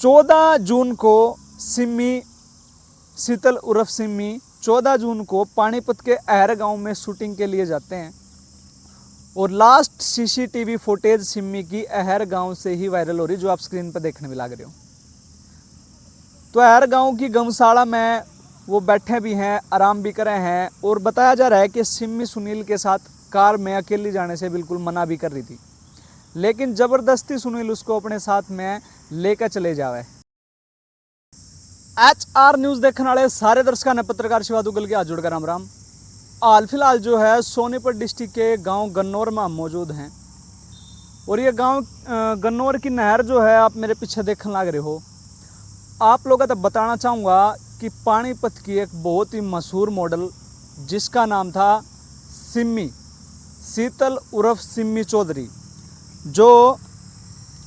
14 जून को सिम्मी शीतल उर्फ सिम्मी 14 जून को पानीपत के अहर गांव में शूटिंग के लिए जाते हैं और लास्ट सीसीटीवी फुटेज सिम्मी की अहर गांव से ही वायरल हो रही, जो आप स्क्रीन पर देखने भी लग रहे हो। तो अहर गांव की गौशाला में वो बैठे भी हैं, आराम भी कर रहे हैं और बताया जा रहा है कि सिम्मी सुनील के साथ कार में अकेली जाने से बिल्कुल मना भी कर रही थी, लेकिन ज़बरदस्ती सुनील उसको अपने साथ में लेकर चले जावे। HR न्यूज़ देखने वाले सारे दर्शकों ने पत्रकार शिवा दुग्गल के हाथ जोड़कर राम राम। हाल फिलहाल जो है सोनीपत डिस्ट्रिक्ट के गांव गन्नौर में हम मौजूद हैं और ये गांव गन्नौर की नहर जो है आप मेरे पीछे देखने लग रहे हो। आप लोगों को बताना चाहूँगा कि पानीपत की एक बहुत ही मशहूर मॉडल जिसका नाम था सिम्मी शीतल उर्फ सिम्मी चौधरी, जो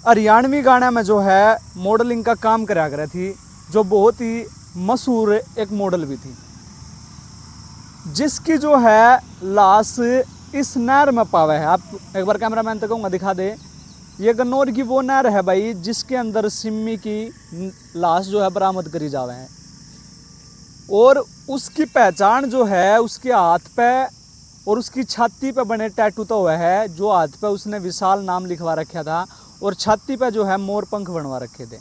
हरियाणवी गाना में जो है मॉडलिंग का काम करा कर थी, जो बहुत ही मशहूर एक मॉडल भी थी, जिसकी जो है लाश इस नहर में पावा है। आप एक बार कैमरामैन तक कहूँगा दिखा दे। ये गन्नौर की वो नहर है भाई जिसके अंदर सिम्मी की लाश जो है बरामद करी जावे है और उसकी पहचान जो है उसके हाथ पे और उसकी छाती पे बने टैटू तो हुआ है, जो हाथ पे उसने विशाल नाम लिखवा रखा था और छाती पे जो है मोर पंख बनवा रखे थे।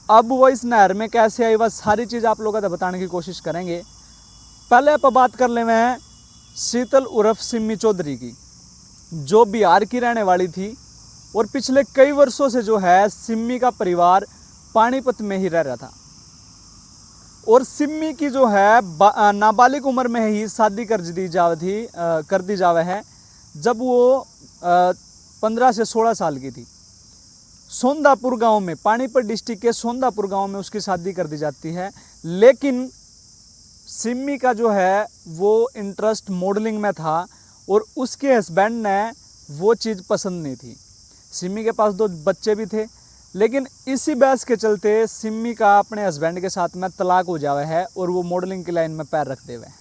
अब वो इस नहर में कैसे आई, वह सारी चीज़ आप लोगों को बताने की कोशिश करेंगे। पहले आप बात कर ले हैं शीतल उर्फ सिम्मी चौधरी की, जो बिहार की रहने वाली थी और पिछले कई वर्षों से जो है सिम्मी का परिवार पानीपत में ही रह रहा था और सिम्मी की जो है नाबालिग उम्र में ही शादी कर दी जावे है, जब वो 15 से 16 साल की थी। सोंदापुर गांव में, पानीपत डिस्ट्रिक्ट के सोंदापुर गांव में उसकी शादी कर दी जाती है, लेकिन सिम्मी का जो है वो इंटरेस्ट मॉडलिंग में था और उसके हस्बैंड ने वो चीज़ पसंद नहीं थी। सिम्मी के पास 2 बच्चे भी थे, लेकिन इसी बहस के चलते सिम्मी का अपने हस्बैंड के साथ में तलाक हो जावा है और वो मॉडलिंग की लाइन में पैर रख देवे है,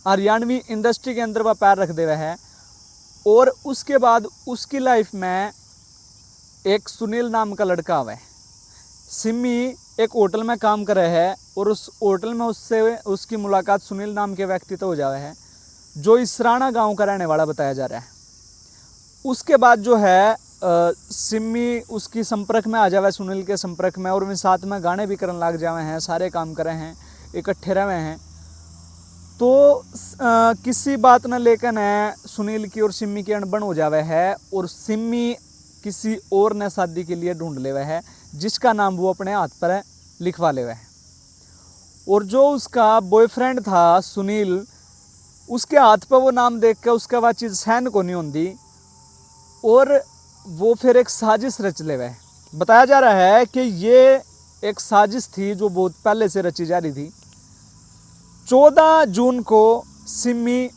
हरियाणवी इंडस्ट्री के अंदर वह पैर रख देवे है। और उसके बाद उसकी लाइफ में एक सुनील नाम का लड़का आवे। सिम्मी एक होटल में काम कर रहे हैं और उस होटल में उसकी मुलाकात सुनील नाम के व्यक्ति तो हो जावे है, जो इसराना गांव का रहने वाला बताया जा रहा है। उसके बाद जो है सिम्मी उसकी संपर्क में आ जावे, सुनील के संपर्क में, और वे साथ में गाने भी करने लग जावे हैं, सारे काम करे हैं, इकट्ठे रहे हैं। तो किसी बात न लेकर न सुनील की और सिम्मी की अनबन हो जावे है और सिम्मी किसी और ने शादी के लिए ढूंढ लेवे है, जिसका नाम वो अपने हाथ पर लिखवा लेवे है। और जो उसका बॉयफ्रेंड था सुनील, उसके हाथ पर वो नाम देख कर उसका वह चीज़ सहन को नहीं होती और वो फिर एक साजिश रच लेवे है। बताया जा रहा है कि ये एक साजिश थी जो बहुत पहले से रची जा रही थी। 14 जून को सिम्मी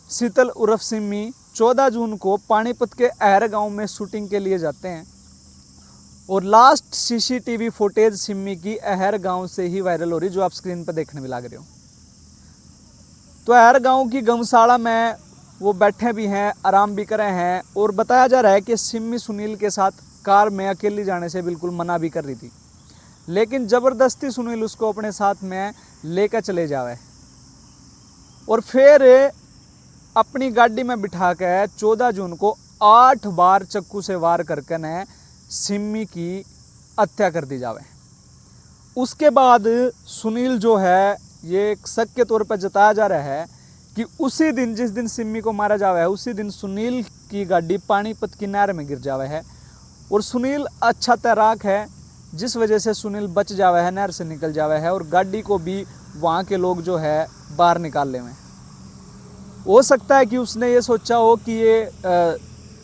शीतल उर्फ सिम्मी 14 जून को पानीपत के अहर गांव में शूटिंग के लिए जाते हैं और लास्ट सीसीटीवी फुटेज सिम्मी की अहर गांव से ही वायरल हो रही, जो आप स्क्रीन पर देखने भी लग रहे हो। तो अहर गांव की गौशाला में वो बैठे भी हैं, आराम भी कर रहे हैं और बताया जा रहा है कि सिम्मी सुनील के साथ कार में अकेली जाने से बिल्कुल मना भी कर रही थी, लेकिन ज़बरदस्ती सुनील उसको अपने साथ में लेकर चले जावे और फिर अपनी गाड़ी में बिठा कर 14 जून को 8 बार चाकू से वार करके ने सिम्मी की हत्या कर दी जावे। उसके बाद सुनील जो है, ये एक शक के तौर पर जताया जा रहा है कि उसी दिन जिस दिन सिम्मी को मारा जावे है, उसी दिन सुनील की गाड़ी पानीपत की नहर में गिर जावे है और सुनील अच्छा तैराक है, जिस वजह से सुनील बच जावे है, नहर से निकल जावे है और गाड़ी को भी वहाँ के लोग जो है बाहर निकाल ले हैं। हो सकता है कि उसने ये सोचा हो कि ये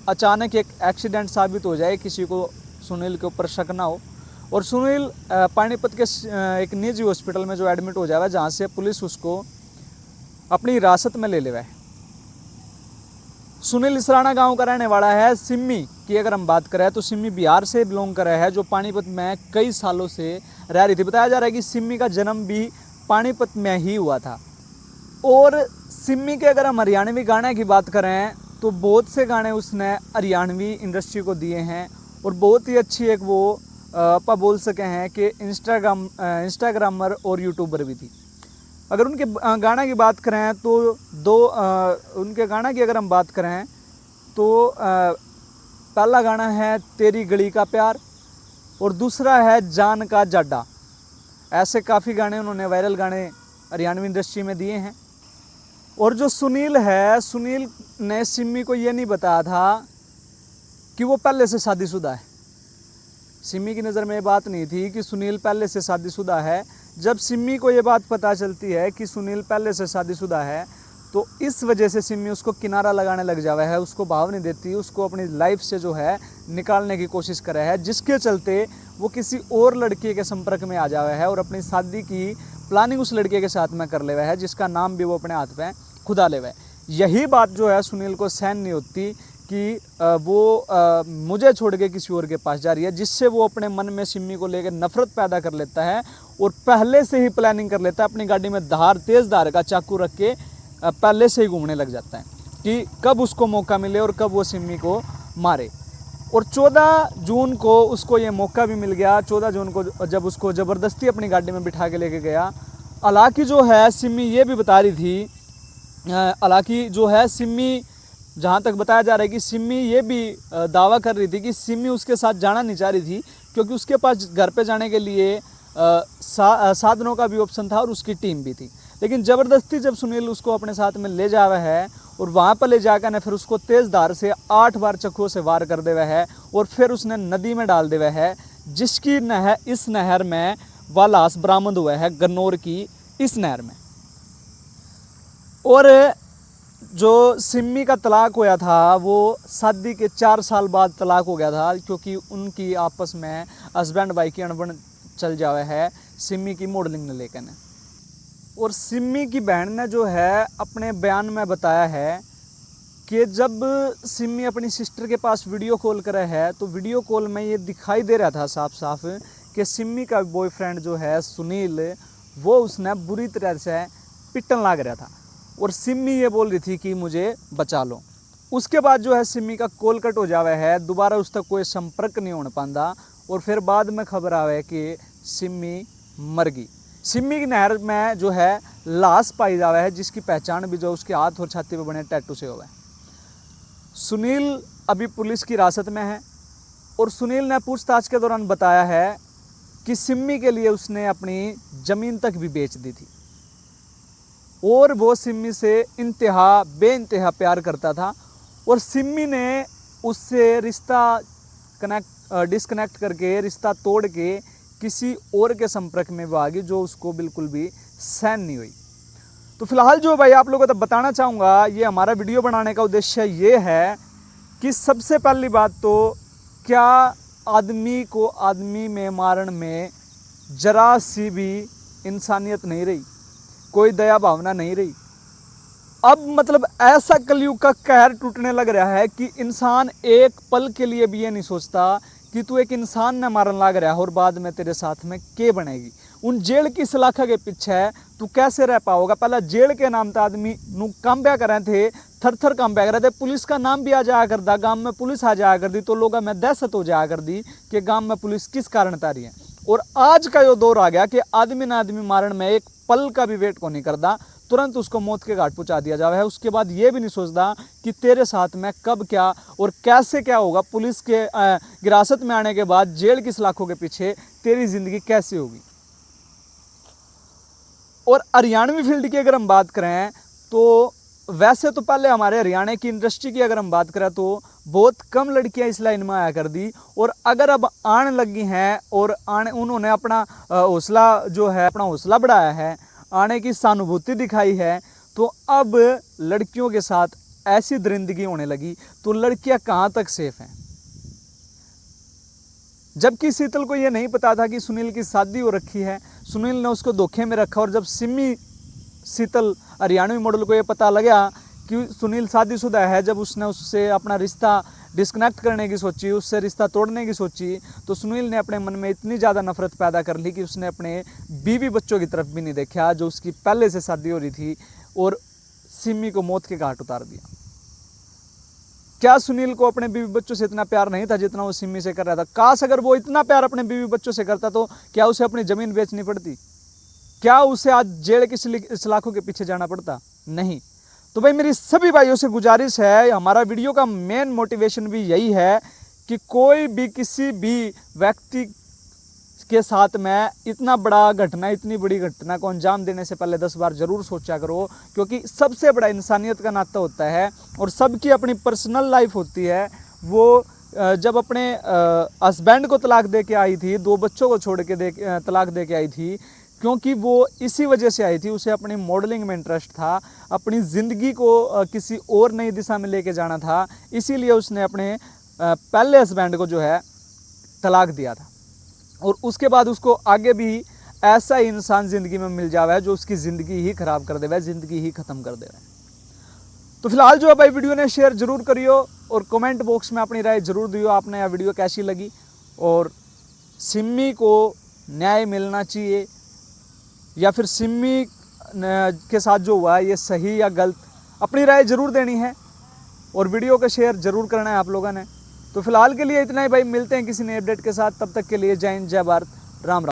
अचानक एक एक्सीडेंट साबित हो जाए, किसी को सुनील के ऊपर शक ना हो और सुनील पानीपत के एक निजी हॉस्पिटल में जो एडमिट हो जाए, जहाँ से पुलिस उसको अपनी हिरासत में ले लेवे। सुनील इसराना गांव का रहने वाला है। सिम्मी की अगर हम बात करें तो सिम्मी बिहार से बिलोंग कर रहा है, जो पानीपत में कई सालों से रह रही थी। बताया जा रहा है कि सिम्मी का जन्म भी पानीपत में ही हुआ था। और सिम्मी के अगर हम हरियाणवी गाने की बात करें तो बहुत से गाने उसने हरियाणवी इंडस्ट्री को दिए हैं और बहुत ही अच्छी एक वो आप बोल सके हैं कि इंस्टाग्रामर और यूट्यूबर भी थी। अगर उनके गाना की बात करें तो उनके गाना की अगर हम बात करें तो पहला गाना है तेरी गली का प्यार और दूसरा है जान का जाडा। ऐसे काफ़ी गाने उन्होंने वायरल गाने हरियाणवी इंडस्ट्री में दिए हैं। और जो सुनील है, सुनील ने सिमी को ये नहीं बताया था कि वो पहले से शादीशुदा है। सिमी की नज़र में ये बात नहीं थी कि सुनील पहले से शादीशुदा है। जब सिमी को ये बात पता चलती है कि सुनील पहले से शादीशुदा है तो इस वजह से सिमी उसको किनारा लगाने लग जावा है, उसको भाव नहीं देती, उसको अपनी लाइफ से जो है निकालने की कोशिश करे है, जिसके चलते वो किसी और लड़के के संपर्क में आ जावा है और अपनी शादी की प्लानिंग उस लड़के के साथ में कर लेवा है, जिसका नाम भी वो अपने हाथ पे खुदा लेवा है। यही बात जो है सुनील को सहन नहीं होती कि वो मुझे छोड़ के किसी और के पास जा रही है, जिससे वो अपने मन में सिमी को लेकर नफरत पैदा कर लेता है और पहले से ही प्लानिंग कर लेता है। अपनी गाड़ी में तेज़ धार का चाकू रख के पहले से ही घूमने लग जाता है कि कब उसको मौका मिले और कब वो सिमी को मारे। और 14 जून को उसको ये मौका भी मिल गया। 14 जून को जब उसको ज़बरदस्ती अपनी गाड़ी में बिठा के लेके गया। हालांकि जो है सिमी ये भी बता रही थी, हालांकि जो है सिमी, जहाँ तक बताया जा रहा है कि सिमी ये भी दावा कर रही थी कि सिमी उसके साथ जाना नहीं चाह रही थी, क्योंकि उसके पास घर पे जाने के लिए साधनों का भी ऑप्शन था और उसकी टीम भी थी। लेकिन ज़बरदस्ती जब सुनील उसको अपने साथ में ले जावा है और वहाँ पर ले जाकर ने फिर उसको तेज़ धार से 8 बार चक्कुओं से वार कर देवा है और फिर उसने नदी में डाल देवा है, जिसकी इस नहर में वह लाश बरामद हुआ है, गन्नौर की इस नहर में। और जो सिमी का तलाक हुआ था वो शादी के 4 साल बाद तलाक हो गया था, क्योंकि उनकी आपस में हस्बैंड वाइफ की अनबन चल जावे है सिमी की मॉडलिंग ने लेकर। और सिमी की बहन ने जो है अपने बयान में बताया है कि जब सिमी अपनी सिस्टर के पास वीडियो कॉल करे है तो वीडियो कॉल में ये दिखाई दे रहा था साफ साफ कि सिमी का बॉयफ्रेंड जो है सुनील, वो उसने बुरी तरह से पिटन लग रहा था और सिमी ये बोल रही थी कि मुझे बचा लो। उसके बाद जो है सिमी का कॉल कट हो जावे है, दोबारा उस तक कोई संपर्क नहीं हो पाता और फिर बाद में खबर आवे कि सिमी मर गई। सिमी की नहर में जो है लाश पाई जावे है, जिसकी पहचान भी जो उसके हाथ और छाती पे बने टैटू से हुआ है। सुनील अभी पुलिस की हिरासत में है और सुनील ने पूछताछ के दौरान बताया है कि सिमी के लिए उसने अपनी ज़मीन तक भी बेच दी थी और वो सिमी से बेइंतहा प्यार करता था और सिमी ने उससे रिश्ता डिस्कनेक्ट करके, रिश्ता तोड़ के किसी और के संपर्क में वो आ गई, जो उसको बिल्कुल भी सहन नहीं हुई। तो फिलहाल जो भाई आप लोगों को तो बताना चाहूँगा, ये हमारा वीडियो बनाने का उद्देश्य ये है कि सबसे पहली बात तो क्या आदमी को आदमी में मारने में जरा सी भी इंसानियत नहीं रही, कोई दया भावना नहीं रही। अब मतलब ऐसा कलयुग का कहर टूटने लग रहा है कि इंसान एक पल के लिए भी ये नहीं सोचता कि तू एक इंसान ने मारन लग रहा है और बाद में तेरे साथ में के बनेगी। उन जेल की सलाखा के पीछे तू कैसे रह पाओगा। पहला जेल के नाम था आदमी नू काम ब्या कर रहे थे, थर थर काम ब्या कर रहे थे, पुलिस का नाम भी आ जाया करता, गांव में पुलिस आ जाया कर दी तो लोगों में दहशत हो जाया कर दी कि गांव में पुलिस किस कारण तारी है। और आज का जो दौर आ गया कि आदमी ना आदमी मारन में एक पल का भी वेट को नहीं करता, तुरंत उसको मौत के घाट पहुंचा दिया जावा है। उसके बाद ये भी नहीं सोचता कि तेरे साथ में कब क्या और कैसे क्या होगा। पुलिस के हिरासत में आने के बाद जेल की सलाखों के पीछे तेरी जिंदगी कैसे होगी। और हरियाणवी फील्ड की अगर हम बात करें तो वैसे तो पहले हमारे हरियाणा की इंडस्ट्री की अगर हम बात करें तो बहुत कम लड़कियां इस लाइन में आया कर दी, और अगर अब आने लगी हैं और उन्होंने अपना हौसला जो है, अपना हौसला बढ़ाया है, आने की सहानुभूति दिखाई है, तो अब लड़कियों के साथ ऐसी दरिंदगी होने लगी तो लड़कियां कहाँ तक सेफ हैं। जबकि शीतल को ये नहीं पता था कि सुनील की शादी हो रखी है, सुनील ने उसको धोखे में रखा। और जब सिमी शीतल हरियाणवी मॉडल को ये पता लगा कि सुनील शादीशुदा है, जब उसने उससे अपना रिश्ता डिस्कनेक्ट करने की सोची, उससे रिश्ता तोड़ने की सोची, तो सुनील ने अपने मन में इतनी ज़्यादा नफरत पैदा कर ली कि उसने अपने बीवी बच्चों की तरफ भी नहीं देखा, जो उसकी पहले से शादी हो रही थी, और सिमी को मौत के घाट उतार दिया। क्या सुनील को अपने बीवी बच्चों से इतना प्यार नहीं था जितना वो सिमी से कर रहा था? काश अगर वो इतना प्यार अपने बीवी बच्चों से करता तो क्या उसे अपनी जमीन बेचनी पड़ती? क्या उसे आज जेल की सलाखों के पीछे जाना पड़ता? नहीं। तो भाई मेरी सभी भाइयों से गुजारिश है, हमारा वीडियो का मेन मोटिवेशन भी यही है कि कोई भी किसी भी व्यक्ति के साथ में इतना बड़ा घटना, इतनी बड़ी घटना को अंजाम देने से पहले 10 बार जरूर सोचा करो, क्योंकि सबसे बड़ा इंसानियत का नाता होता है और सबकी अपनी पर्सनल लाइफ होती है। वो जब अपने हस्बैंड को तलाक दे के आई थी, 2 बच्चों को छोड़ के तलाक दे के आई थी, क्योंकि वो इसी वजह से आई थी, उसे अपनी मॉडलिंग में इंटरेस्ट था, अपनी ज़िंदगी को किसी और नई दिशा में लेके जाना था, इसीलिए उसने अपने पहले हस्बैंड को जो है तलाक दिया था। और उसके बाद उसको आगे भी ऐसा ही इंसान ज़िंदगी में मिल जावा है जो उसकी ज़िंदगी ही ख़राब कर देवा है, ज़िंदगी ही ख़त्म कर देवा है। तो फिलहाल जो है भाई वीडियो ने शेयर जरूर करियो और कमेंट बॉक्स में अपनी राय जरूर दियो, आपने यह वीडियो कैसी लगी और सिमी को न्याय मिलना चाहिए या फिर सिमी के साथ जो हुआ है ये सही या गलत, अपनी राय जरूर देनी है और वीडियो का शेयर जरूर करना है आप लोगों ने। तो फिलहाल के लिए इतना ही भाई, मिलते हैं किसी नए अपडेट के साथ, तब तक के लिए जय हिंद, जय भारत, राम राम।